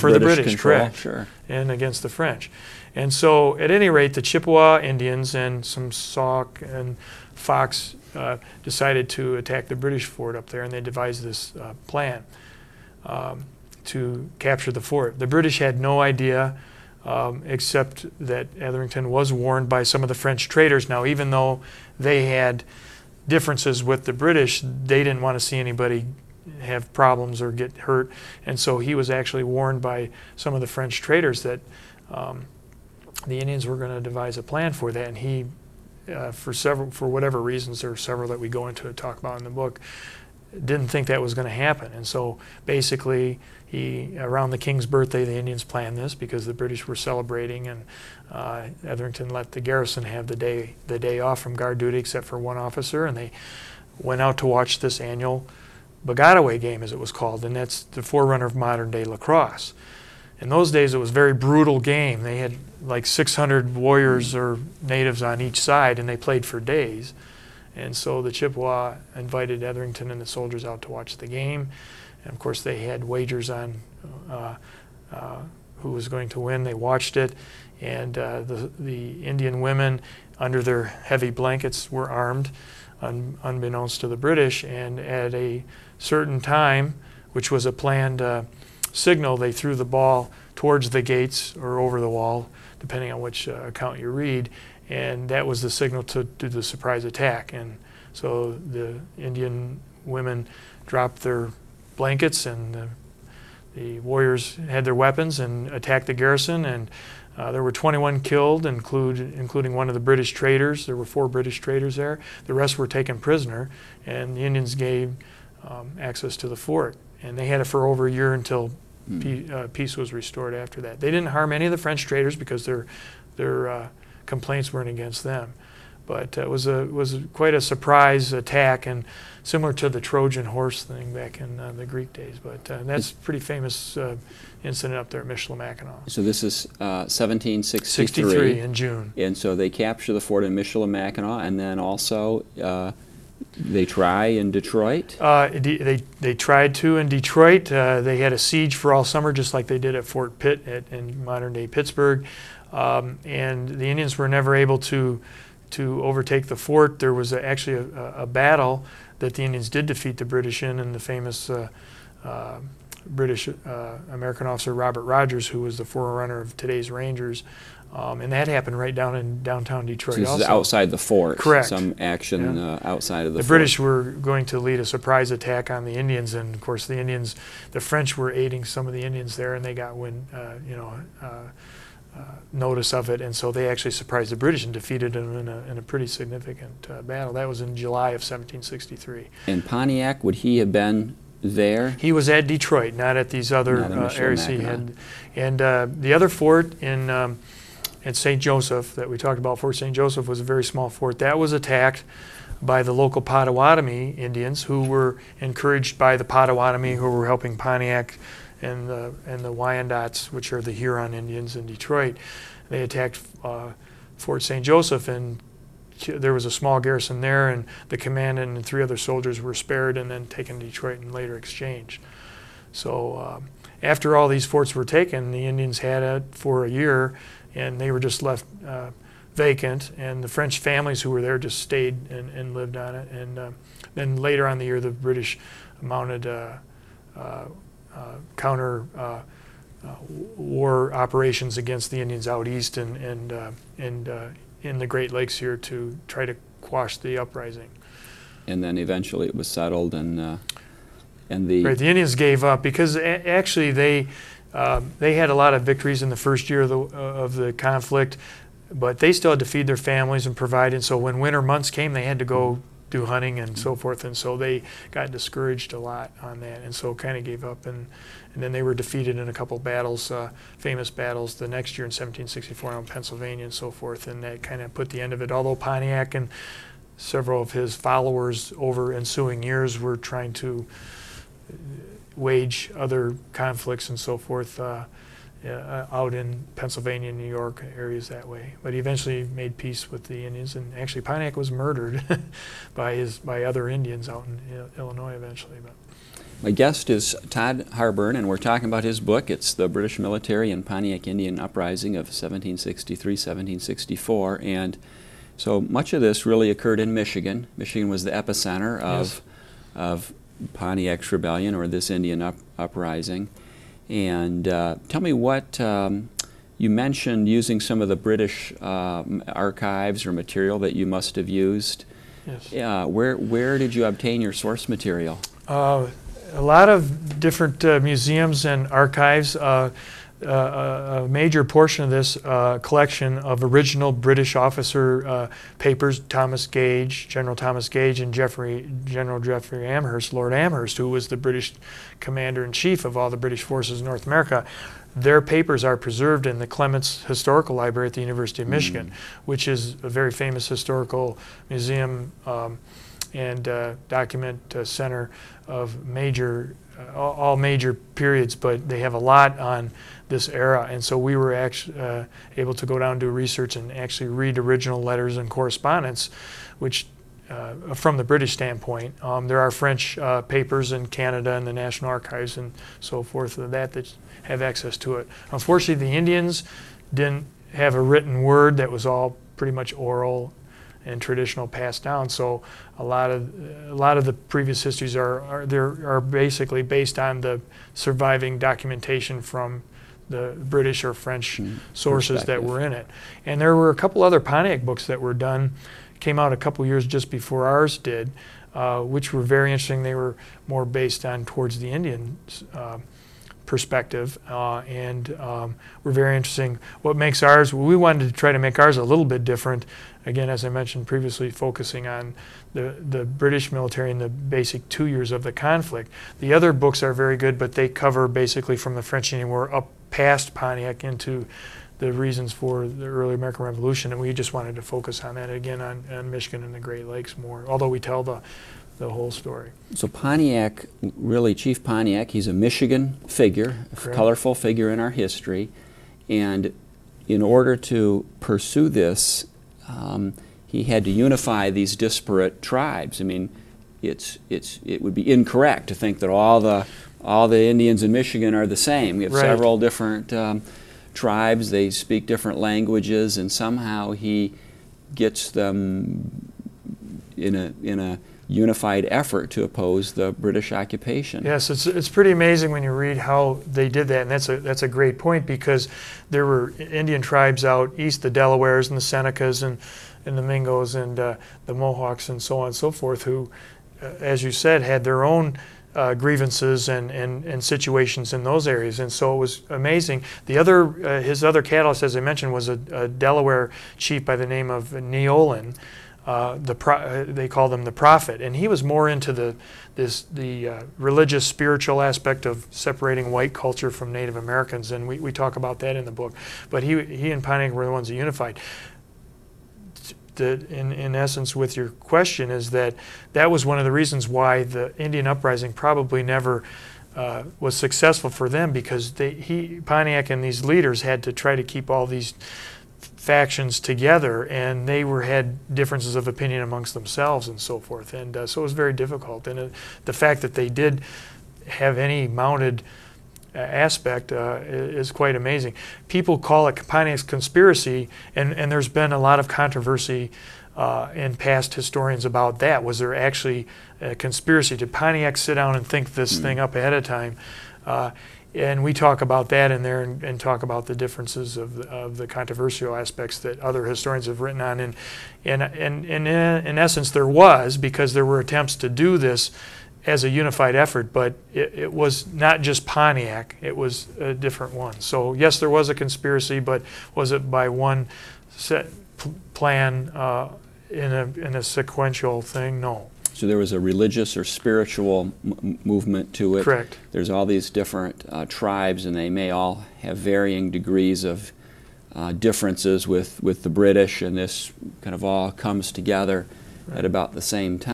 for the British, control, correct, sure, and against the French. And so, at any rate, the Chippewa Indians and some Sauk and Fox decided to attack the British fort up there, and they devised this plan to capture the fort. The British had no idea, except that Etherington was warned by some of the French traders. Now, even though they had differences with the British, they didn't want to see anybody have problems or get hurt, and so he was actually warned by some of the French traders that the Indians were going to devise a plan for that, and he, for whatever reasons, there are several that we go into and talk about in the book, didn't think that was going to happen. And so basically, around the King's birthday, the Indians planned this because the British were celebrating, and Etherington let the garrison have the day off from guard duty except for one officer, and they went out to watch this annual Bogadaway game, as it was called, and that's the forerunner of modern-day lacrosse. In those days, it was a very brutal game. They had like 600 warriors or natives on each side, and they played for days. And so the Chippewa invited Etherington and the soldiers out to watch the game. And of course, they had wagers on who was going to win. They watched it, and the Indian women, under their heavy blankets, were armed, unbeknownst to the British. And at a certain time, which was a planned signal, they threw the ball towards the gates or over the wall, depending on which account you read, and that was the signal to do the surprise attack. And so the Indian women dropped their blankets, and the warriors had their weapons and attacked the garrison, and there were 21 killed, including one of the British traders. There were 4 British traders there. The rest were taken prisoner, and the Indians gave access to the fort. And they had it for over a year until peace was restored after that. They didn't harm any of the French traders because their complaints weren't against them. But it was quite a surprise attack, and similar to the Trojan horse thing back in the Greek days. But that's a pretty famous incident up there at Michilimackinac. So this is 1763. 63 in June. And so they capture the fort in Michilimackinac, and then also they try in Detroit? They tried to in Detroit. They had a siege for all summer, just like they did at Fort Pitt in modern-day Pittsburgh. And the Indians were never able to overtake the fort. There was actually a battle that the Indians did defeat the British in the famous British American officer Robert Rogers, who was the forerunner of today's Rangers. And that happened right down in downtown Detroit. So this also is outside the fort. Correct. Some action outside of the fort. The British were going to lead a surprise attack on the Indians, and of course the French were aiding some of the Indians there, and they got notice of it, and so they actually surprised the British and defeated them in a pretty significant battle. That was in July of 1763. And Pontiac, would he have been there? He was at Detroit, not at these other areas he had. And the other fort at St. Joseph that we talked about, Fort St. Joseph, was a very small fort. That was attacked by the local Potawatomi Indians, who were encouraged by the Potawatomi, who were helping Pontiac and the Wyandots, which are the Huron Indians in Detroit. They attacked Fort St. Joseph, and there was a small garrison there, and the commandant and 3 other soldiers were spared and then taken to Detroit and later exchanged. So after all these forts were taken, the Indians had it for a year, and they were just left vacant, and the French families who were there just stayed and lived on it. And then later on in the year, the British mounted counter war operations against the Indians out east and in the Great Lakes here to try to quash the uprising. And then eventually it was settled, and the right, the Indians gave up because actually they had a lot of victories in the first year of the conflict, but they still had to feed their families and provide. And so when winter months came, they had to go do hunting and so forth, and so they got discouraged a lot on that, and so kind of gave up, and then they were defeated in a couple battles, famous battles, the next year in 1764 in Pennsylvania and so forth, and that kind of put the end of it. Although Pontiac and several of his followers over ensuing years were trying to wage other conflicts and so forth out in Pennsylvania and New York areas that way. But he eventually made peace with the Indians, and actually Pontiac was murdered by other Indians out in Illinois eventually. But My guest is Todd Harburn, and we're talking about his book. It's The British Military and Pontiac Indian Uprising of 1763-1764. And so much of this really occurred in Michigan. Michigan was the epicenter of Pontiac's rebellion, or this Indian uprising. And tell me what, you mentioned using some of the British archives or material that you must have used. Yes. Where did you obtain your source material? A lot of different museums and archives. A major portion of this collection of original British officer papers, General Thomas Gage and General Geoffrey Amherst, Lord Amherst, who was the British commander-in-chief of all the British forces in North America. Their papers are preserved in the Clements Historical Library at the University of Michigan, which is a very famous historical museum and document center of all major periods, but they have a lot on this era. And so we were actually able to go down and do research and actually read original letters and correspondence, which from the British standpoint. There are French papers in Canada and the National Archives and so forth that have access to it. Unfortunately, the Indians didn't have a written word. That was all pretty much oral and traditional passed down. So a lot of the previous histories are basically based on the surviving documentation from the British or French sources that were in it. And there were a couple other Pontiac books that were done, came out a couple years just before ours did, which were very interesting. They were more based on towards the Indian perspective, and were very interesting. What makes ours, we wanted to try to make ours a little bit different. Again, as I mentioned previously, focusing on the British military in the basic 2 years of the conflict. The other books are very good, but they cover basically from the French Indian War up past Pontiac into the reasons for the early American Revolution, and we just wanted to focus on that again on Michigan and the Great Lakes more, although we tell the whole story. So Pontiac, really Chief Pontiac, he's a Michigan figure, a colorful figure in our history, and in order to pursue this, he had to unify these disparate tribes. I mean, it would be incorrect to think that all the Indians in Michigan are the same. We have several different tribes. They speak different languages, and somehow he gets them in a unified effort to oppose the British occupation. Yes, it's pretty amazing when you read how they did that, and that's a great point, because there were Indian tribes out east, the Delawares and the Senecas and the Mingos and the Mohawks and so on and so forth, who, as you said, had their own grievances and situations in those areas, and so it was amazing. The his other catalyst, as I mentioned, was a Delaware chief by the name of Neolin. They called him the prophet, and he was more into the religious, spiritual aspect of separating white culture from Native Americans, and we talk about that in the book. But he and Pontiac were the ones that unified. In essence, with your question, is that was one of the reasons why the Indian uprising probably never was successful for them, because Pontiac and these leaders had to try to keep all these factions together, and they had differences of opinion amongst themselves and so forth, and so it was very difficult. And the fact that they did have any mounted aspect is quite amazing. People call it Pontiac's conspiracy, and there's been a lot of controversy in past historians about that. Was there actually a conspiracy? Did Pontiac sit down and think this thing up ahead of time? And we talk about that in there, and talk about the differences of the controversial aspects that other historians have written on. And in essence, there was, because there were attempts to do this as a unified effort, but it was not just Pontiac, it was a different one. So yes, there was a conspiracy, but was it by one set plan in a sequential thing? No. So there was a religious or spiritual movement to it. Correct. There's all these different tribes, and they may all have varying degrees of differences with the British, and this kind of all comes together at about the same time.